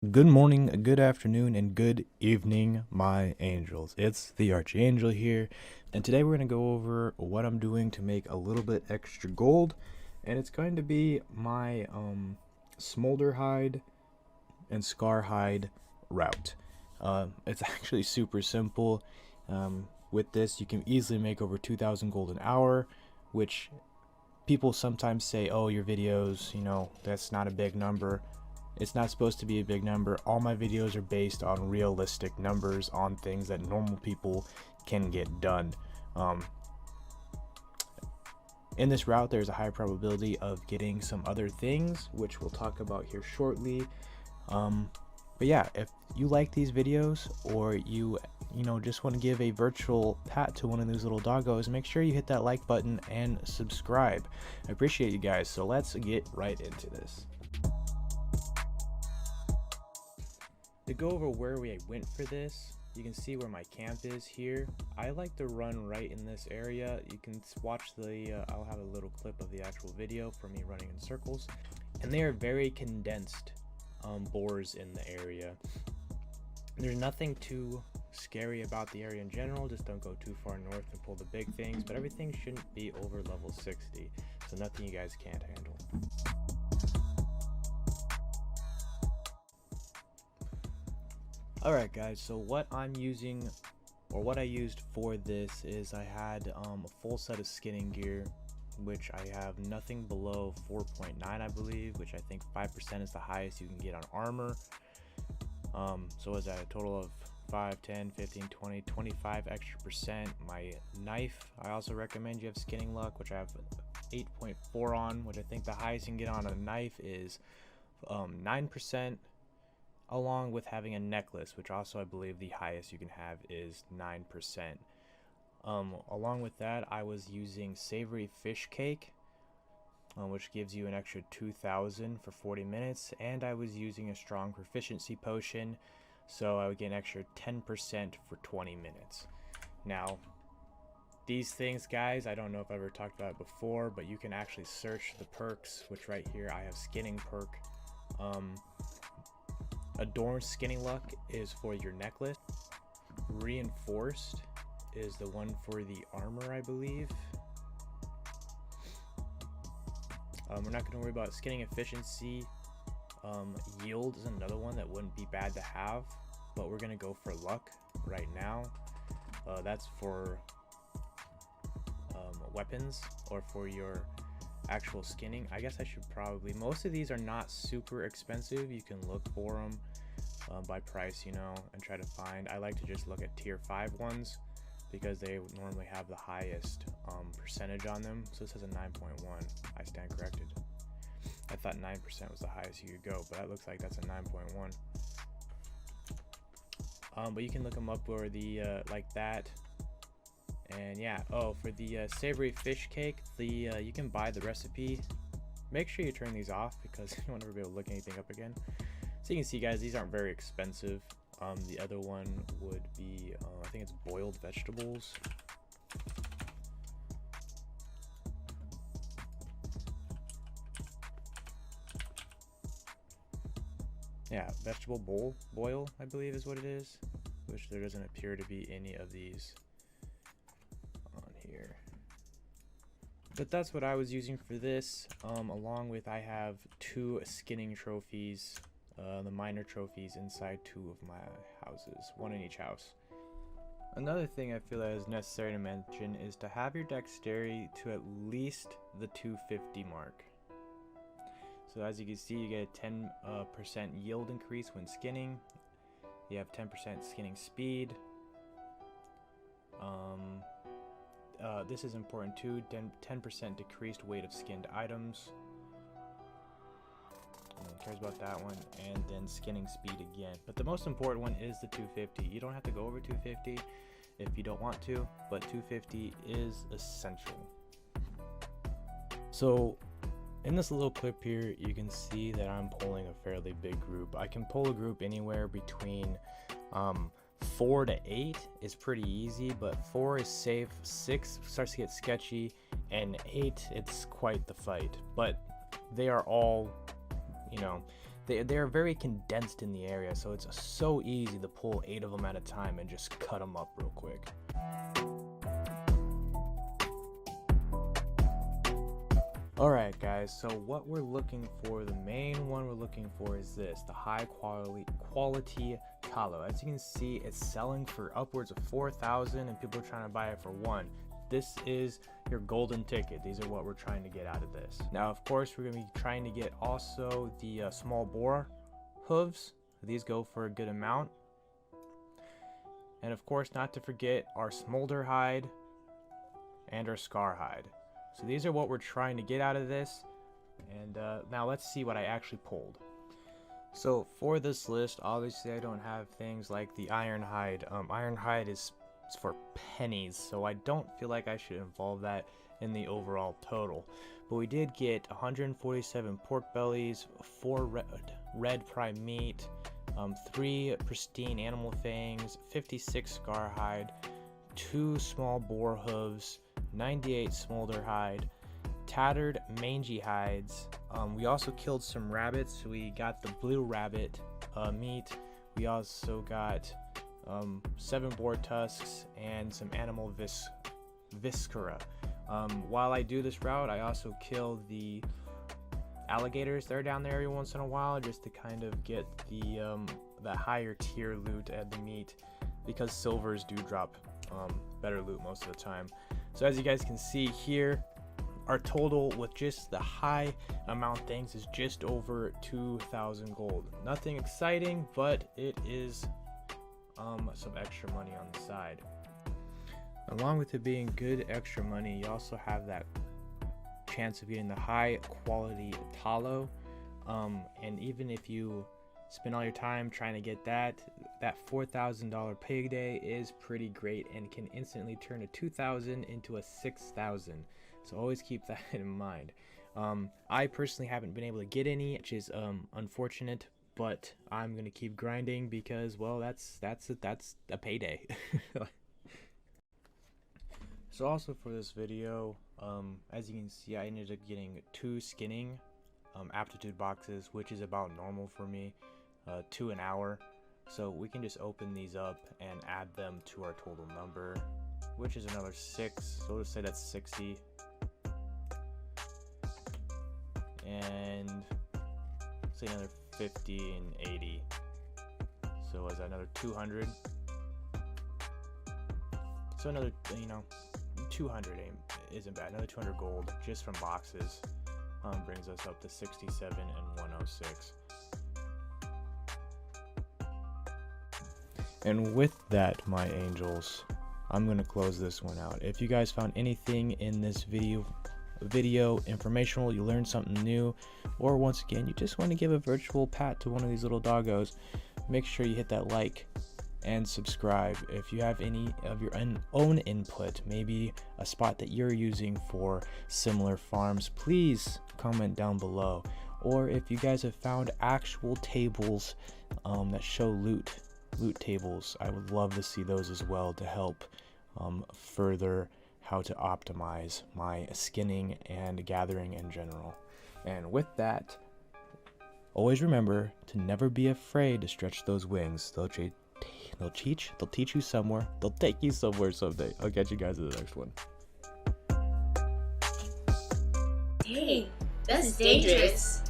Good morning, good afternoon, and good evening, my angels. It's the Archangel here, and today we're going to go over what I'm doing to make a little bit extra gold, and it's going to be my Smolderhide and Scarhide route. It's actually super simple. With this, you can easily make over 2,000 gold an hour, which people sometimes say, oh, your videos, that's not a big number. It's not supposed to be a big number. All my videos are based on realistic numbers, on things that normal people can get done. In this route, there's a high probability of getting some other things, which we'll talk about here shortly. But yeah, if you like these videos, or you just want to give a virtual pat to one of these little doggos, make sure you hit that like button and subscribe. I appreciate you guys. So let's get right into this. To go over where we went for this, you can see where my camp is here. I like to run right in this area. You can watch I'll have a little clip of the actual video for me running in circles. And they are very condensed boars in the area. There's nothing too scary about the area in general, just don't go too far north and pull the big things, but everything shouldn't be over level 60, so nothing you guys can't handle. Alright guys, so what I'm using, or what I used for this, is I had a full set of skinning gear, which I have nothing below 4.9 I believe, which I think 5% is the highest you can get on armor. So is that a total of 5, 10, 15, 20, 25 extra percent. My knife, I also recommend you have skinning luck, which I have 8.4 on, which I think the highest you can get on a knife is 9%. Along with having a necklace, which also I believe the highest you can have is 9%. Along with that, I was using savory fish cake, which gives you an extra 2,000 for 40 minutes, and I was using a strong proficiency potion, so I would get an extra 10% for 20 minutes. Now, these things, guys, I don't know if I've ever talked about it before, but you can actually search the perks, which right here I have skinning perk. Adorned skinning luck is for your necklace. Reinforced is the one for the armor, I believe. We're not going to worry about skinning efficiency. Yield is another one that wouldn't be bad to have, but we're going to go for luck right now. That's for weapons, or for your actual skinning. I guess I should probably, most of these are not super expensive. You can look for them by price, and try to find. I like to just look at tier 5 ones because they normally have the highest percentage on them. So this has a 9.1. I stand corrected. I thought 9% was the highest you could go, but that looks like that's a 9.1. But you can look them up where the like that. And yeah, for the savory fish cake, you can buy the recipe. Make sure you turn these off because you won't ever be able to look anything up again. So you can see, guys, these aren't very expensive. The other one would be, I think it's boiled vegetables. Yeah, vegetable boil, I believe is what it is, which there doesn't appear to be any of these on here. But that's what I was using for this. Along with, I have 2 skinning trophies, the minor trophies inside 2 of my houses, 1 in each house. Another thing I feel that is necessary to mention is to have your dexterity to at least the 250 mark. So as you can see, you get a 10% yield increase when skinning. You have 10% skinning speed. This is important too, 10% decreased weight of skinned items. No one cares about that one. And then skinning speed again. But the most important one is the 250. You don't have to go over 250 if you don't want to, but 250 is essential. So in this little clip here, you can see that I'm pulling a fairly big group. I can pull a group anywhere between 4 to 8 is pretty easy, but 4 is safe, 6 starts to get sketchy, and 8, it's quite the fight. But they are all, they're very condensed in the area, so it's so easy to pull 8 of them at a time and just cut them up real quick. Alright guys, so what we're looking for, the main one we're looking for is this, the high quality tallow. As you can see, it's selling for upwards of 4,000 and people are trying to buy it for 1. This is your golden ticket. These are what we're trying to get out of this. Now of course we're going to be trying to get also the small bore hooves. These go for a good amount. And of course not to forget our Smolderhide and our Scarhide. So these are what we're trying to get out of this, and now let's see what I actually pulled. So for this list, obviously I don't have things like the Ironhide. Ironhide is for pennies, so I don't feel like I should involve that in the overall total. But we did get 147 pork bellies, 4 red prime meat, 3 pristine animal fangs, 56 Scarhide, 2 small boar hooves, 98 Smolderhide, tattered mangy hides. We also killed some rabbits. We got the blue rabbit meat. We also got 7 boar tusks and some animal viscera. While I do this route, I also kill the alligators that are down there every once in a while, just to kind of get the higher tier loot at the meat, because silvers do drop better loot most of the time. So as you guys can see here, our total with just the high amount things is just over 2,000 gold. Nothing exciting, but it is some extra money on the side. Along with it being good extra money, you also have that chance of getting the high quality tallow. And even if you spend all your time trying to get that $4,000 payday is pretty great and can instantly turn a 2,000 into a 6,000. So always keep that in mind. I personally haven't been able to get any, which is unfortunate, but I'm gonna keep grinding because, well, that's a payday. So also for this video, as you can see, I ended up getting 2 skinning aptitude boxes, which is about normal for me. 2 an hour, so we can just open these up and add them to our total number, which is another 6, so let's say that's 60, and say another 50 and 80, so is that another 200? So another, 200 isn't bad. Another 200 gold just from boxes brings us up to 67 and 106. And with that, my angels, I'm going to close this one out. If you guys found anything in this video informational, you learned something new, or once again, you just want to give a virtual pat to one of these little doggos, make sure you hit that like and subscribe. If you have any of your own input, maybe a spot that you're using for similar farms, please comment down below. Or if you guys have found actual tables that show loot tables, I would love to see those as well to help further how to optimize my skinning and gathering in general. And with that, always remember to never be afraid to stretch those wings. They'll teach you somewhere. They'll take you somewhere someday. I'll catch you guys in the next one. Hey, that's dangerous.